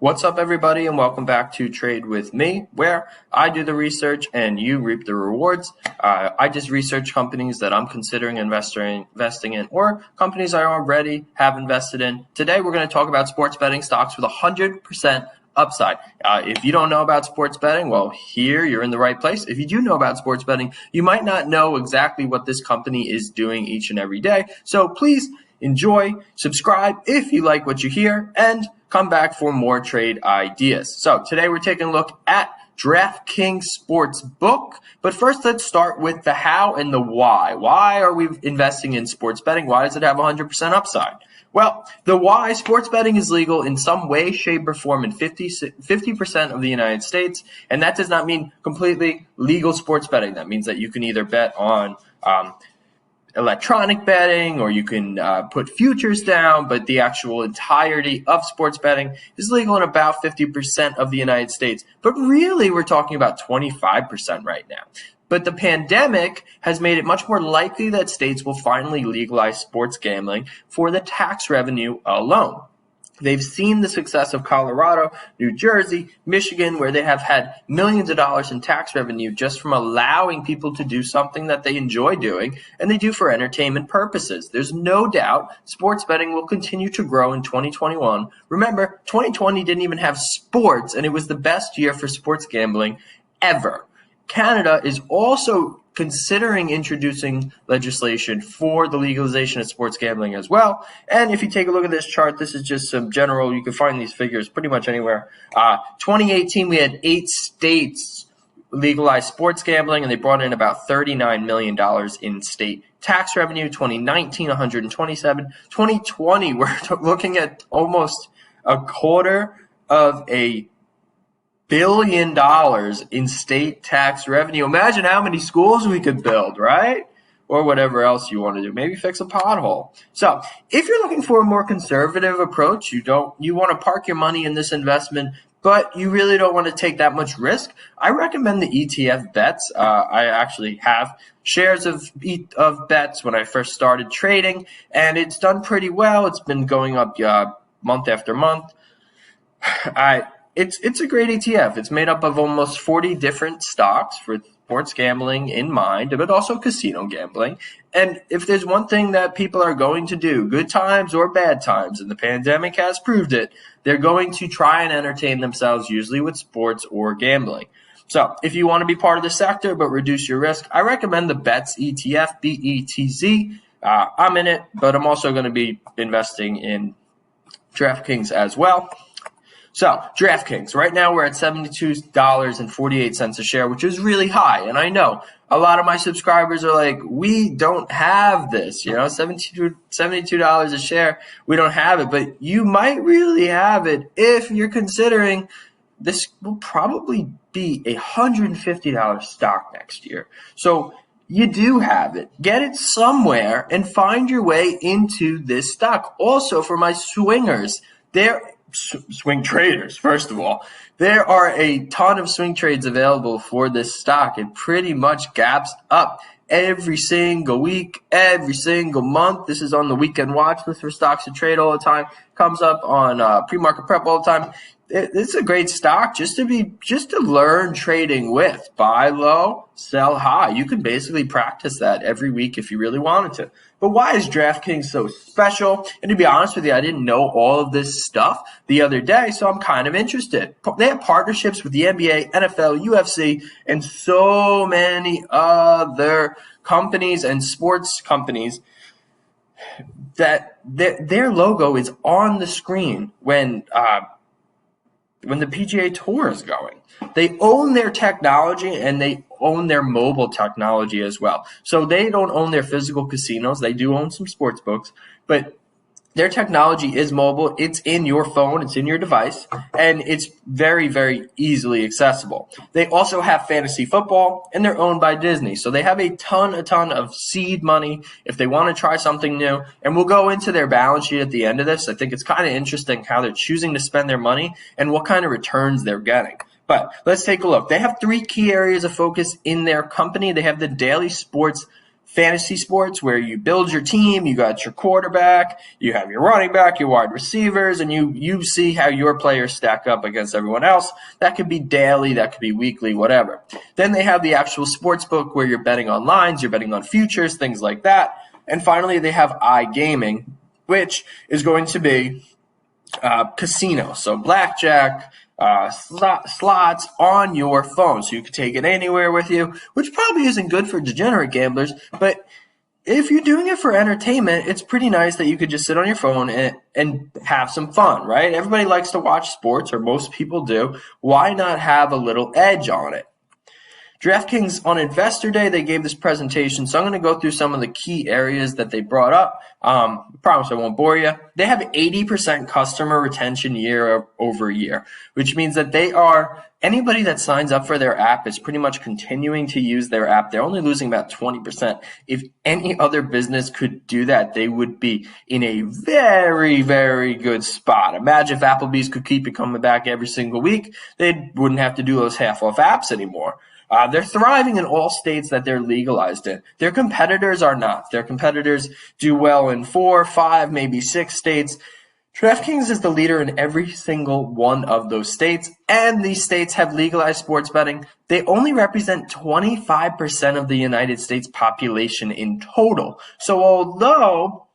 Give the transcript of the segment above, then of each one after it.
What's up, everybody, and welcome back to Trade with Me, where I do the research and you reap the rewards. I just research companies that I'm considering investing in or companies I already have invested in. Today, we're going to talk about sports betting stocks with 100% upside. If you don't know about sports betting, well, here you're in the right place. If you do know about sports betting, you might not know exactly what this company is doing each and every day. So please enjoy, subscribe if you like what you hear, and come back for more trade ideas. So today we're taking a look at DraftKings Sportsbook. But first, let's start with the how and the why. Why are we investing in sports betting? Why does it have 100% upside? Well, the why: sports betting is legal in some way, shape, or form in 50% of the United States. And that does not mean completely legal sports betting. That means that you can either bet on electronic betting, or you can put futures down, but the actual entirety of sports betting is legal in about 50% of the United States. But really, we're talking about 25% right now. But the pandemic has made it much more likely that states will finally legalize sports gambling for the tax revenue alone. They've seen the success of Colorado, New Jersey, Michigan, where they have had millions of dollars in tax revenue just from allowing people to do something that they enjoy doing and they do for entertainment purposes. There's no doubt sports betting will continue to grow in 2021. Remember, 2020 didn't even have sports, and it was the best year for sports gambling ever. Canada is also considering introducing legislation for the legalization of sports gambling as well. And if you take a look at this chart, this is just some general, you can find these figures pretty much anywhere. 2018, we had 8 states legalize sports gambling, and they brought in about $39 million in state tax revenue. 2019, 127. 2020, we're looking at almost $250 million in state tax revenue. Imagine how many schools we could build, right? Or whatever else you want to do. Maybe fix a pothole. So if you're looking for a more conservative approach, you want to park your money in this investment, but you really don't want to take that much risk, I recommend the ETF bets. I actually have shares of bets when I first started trading, and it's done pretty well. It's been going up month after month. It's a great ETF. It's made up of almost 40 different stocks for sports gambling in mind, but also casino gambling. And if there's one thing that people are going to do, good times or bad times, and the pandemic has proved it, they're going to try and entertain themselves, usually with sports or gambling. So if you want to be part of the sector but reduce your risk, I recommend the BETS ETF, BETZ. I'm in it, but I'm also going to be investing in DraftKings as well. So, DraftKings, right now we're at $72.48 a share, which is really high. And I know a lot of my subscribers are like, we don't have this, $72 a share. We don't have it, but you might really have it if you're considering this will probably be a $150 stock next year. So you do have it. Get it somewhere and find your way into this stock. Also, for my swingers, swing traders, first of all, there are a ton of swing trades available for this stock. It pretty much gaps up every single week, every single month. This is on the weekend watch list for stocks to trade all the time. Comes up on pre-market prep all the time. It's a great stock just to learn trading with. Buy low, sell high. You can basically practice that every week if you really wanted to. But why is DraftKings so special? And to be honest with you, I didn't know all of this stuff the other day, so I'm kind of interested. They have partnerships with the NBA, NFL, UFC, and so many other companies and sports companies that their logo is on the screen when the PGA Tour is going. They own their technology and they own their mobile technology as well. So they don't own their physical casinos. They do own some sports books, but their technology is mobile. It's in your phone. It's in your device, and it's very, very easily accessible. They also have fantasy football, and they're owned by Disney. So they have a ton of seed money if they want to try something new. And we'll go into their balance sheet at the end of this. I think it's kind of interesting how they're choosing to spend their money and what kind of returns they're getting. But let's take a look. They have 3 key areas of focus in their company. They have the daily sports fantasy sports where you build your team, you got your quarterback, you have your running back, your wide receivers, and you see how your players stack up against everyone else. That could be daily, that could be weekly, whatever. Then they have the actual sports book where you're betting on lines, you're betting on futures, things like that. And finally, they have iGaming, which is going to be casino. So blackjack, slots on your phone. So you can take it anywhere with you, which probably isn't good for degenerate gamblers. But if you're doing it for entertainment, it's pretty nice that you could just sit on your phone and have some fun, right? Everybody likes to watch sports, or most people do. Why not have a little edge on it? DraftKings on Investor Day, they gave this presentation, so I'm going to go through some of the key areas that they brought up. I promise I won't bore you. They have 80% customer retention year over year, which means that anybody that signs up for their app is pretty much continuing to use their app. They're only losing about 20%. If any other business could do that, they would be in a very, very good spot. Imagine if Applebee's could keep it coming back every single week. They wouldn't have to do those half-off apps anymore. They're thriving in all states that they're legalized in. Their competitors are not. Their competitors do well in 4, 5, maybe 6 states. DraftKings is the leader in every single one of those states, and these states have legalized sports betting. They only represent 25% of the United States population in total. So although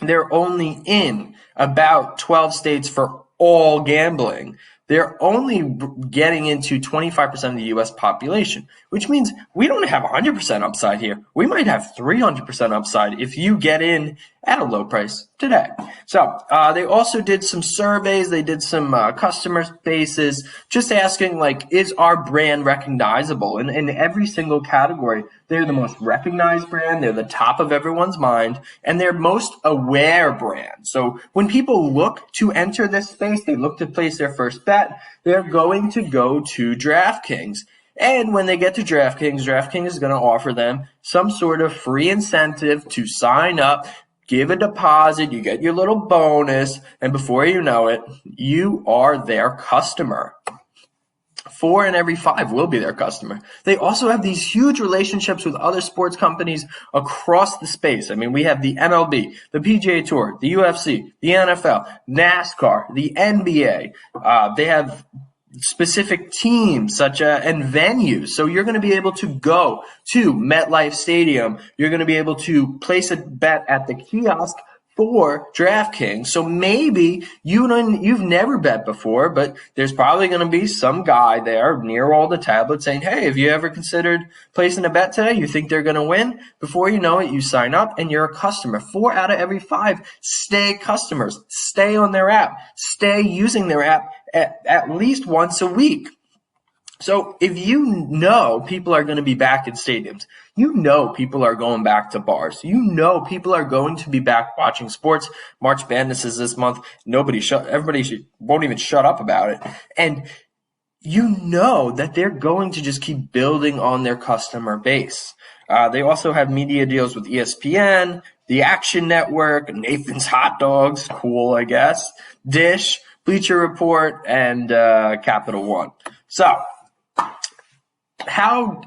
they're only in about 12 states for all gambling, they're only getting into 25% of the U.S. population, which means we don't have 100% upside here. We might have 300% upside if you get in at a low price today. So they also did some surveys. They did some customer bases, just asking, like, is our brand recognizable? And in every single category, they're the most recognized brand. They're the top of everyone's mind, and they're most aware brand. So when people look to enter this space, they look to place their first bet, they're going to go to DraftKings. And when they get to DraftKings, DraftKings is going to offer them some sort of free incentive to sign up, give a deposit, you get your little bonus, and before you know it, you are their customer. 4 in every 5 will be their customer. They also have these huge relationships with other sports companies across the space. I mean, we have the MLB, the PGA Tour, the UFC, the NFL, NASCAR, the NBA. They have specific teams and venues. So you're going to be able to go to MetLife Stadium. You're going to be able to place a bet at the kiosk for DraftKings. So maybe you've never bet before, but there's probably going to be some guy there near all the tablets saying, hey, have you ever considered placing a bet today? You think they're going to win? Before you know it, you sign up and you're a customer. 4 out of every 5 stay customers, stay on their app, stay using their app at least once a week. So if you know people are going to be back in stadiums, you know people are going back to bars, you know people are going to be back watching sports. March Madness is this month. Everybody won't even shut up about it. And you know that they're going to just keep building on their customer base. They also have media deals with ESPN, the Action Network, Nathan's Hot Dogs, cool, I guess, Dish, Bleacher Report, and Capital One. So how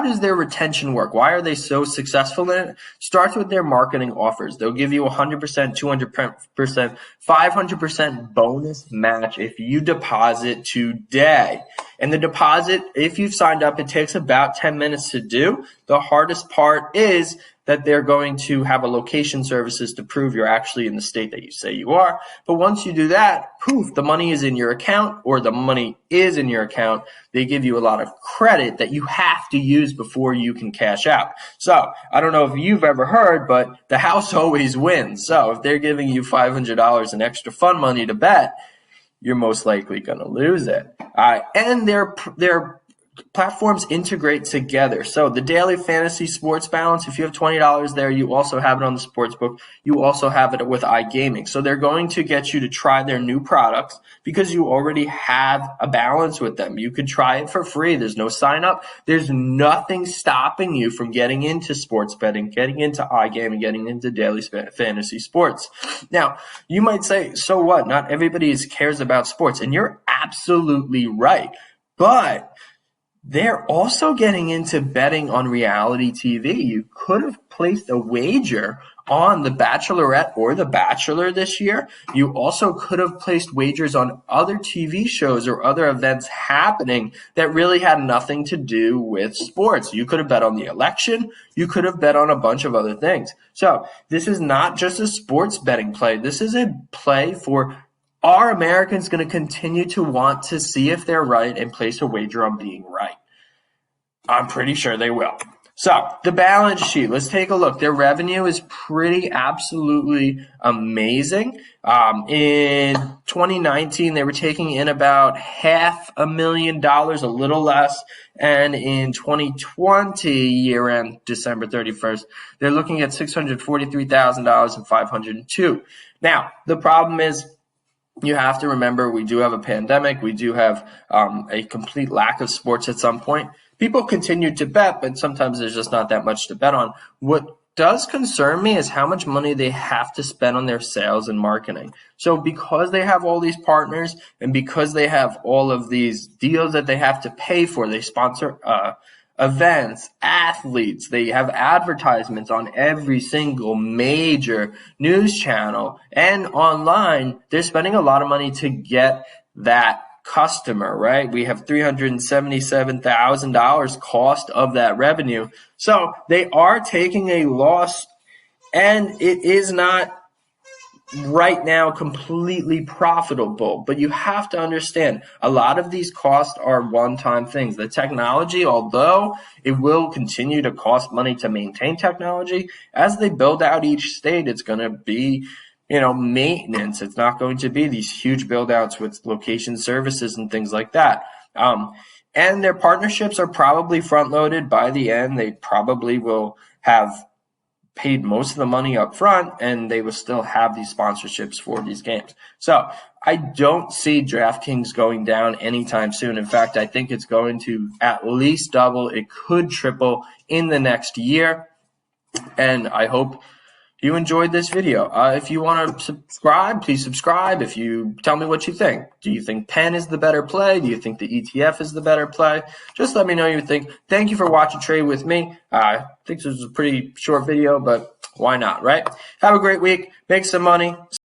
does their retention work? Why are they so successful in it? Starts with their marketing offers. They'll give you 100%, 200%, 500% bonus match if you deposit today. And the deposit, if you've signed up, it takes about 10 minutes to do. The hardest part is that they're going to have a location services to prove you're actually in the state that you say you are. But once you do that, poof, the money is in your account, or the money is in your account. They give you a lot of credit that you have to use before you can cash out. So I don't know if you've ever heard, but the house always wins. So if they're giving you $500 in extra fun money to bet, you're most likely going to lose it. And their platforms integrate together. So the daily fantasy sports balance, if you have $20 there, you also have it on the sports book. You also have it with iGaming. So they're going to get you to try their new products because you already have a balance with them. You could try it for free. There's no sign up. There's nothing stopping you from getting into sports betting, getting into iGaming, getting into daily fantasy sports. Now, you might say, so what? Not everybody cares about sports. And you're absolutely right. But They're also getting into betting on reality TV. You could have placed a wager on The Bachelorette or The Bachelor this year. You also could have placed wagers on other TV shows or other events happening that really had nothing to do with sports. You could have bet on the election. You could have bet on a bunch of other things. So this is not just a sports betting play. This is a play for, are Americans going to continue to want to see if they're right and place a wager on being right? I'm pretty sure they will. So the balance sheet, let's take a look. Their revenue is pretty absolutely amazing. In 2019, they were taking in about $500,000, a little less. And in 2020, year end, December 31st, they're looking at $643,000 and 502. Now, the problem is, you have to remember, we do have a pandemic. We do have a complete lack of sports at some point. People continue to bet, but sometimes there's just not that much to bet on. What does concern me is how much money they have to spend on their sales and marketing. So because they have all these partners and because they have all of these deals that they have to pay for, they sponsor events, athletes, they have advertisements on every single major news channel and online. They're spending a lot of money to get that customer, right? We have $377,000 cost of that revenue. So they are taking a loss, and it is not right now completely profitable. But you have to understand, a lot of these costs are one-time things. The technology, although it will continue to cost money to maintain technology, as they build out each state, it's going to be, maintenance. It's not going to be these huge build outs with location services and things like that. And their partnerships are probably front loaded. By the end, they probably will have paid most of the money up front, and they will still have these sponsorships for these games. So I don't see DraftKings going down anytime soon. In fact, I think it's going to at least double. It could triple in the next year. And I hope you enjoyed this video. If you want to subscribe, please subscribe. If you tell me what you think. Do you think Penn is the better play? Do you think the ETF is the better play? Just let me know your think. Thank you for watching Trade with me. I think this was a pretty short video, but why not, right? Have a great week. Make some money.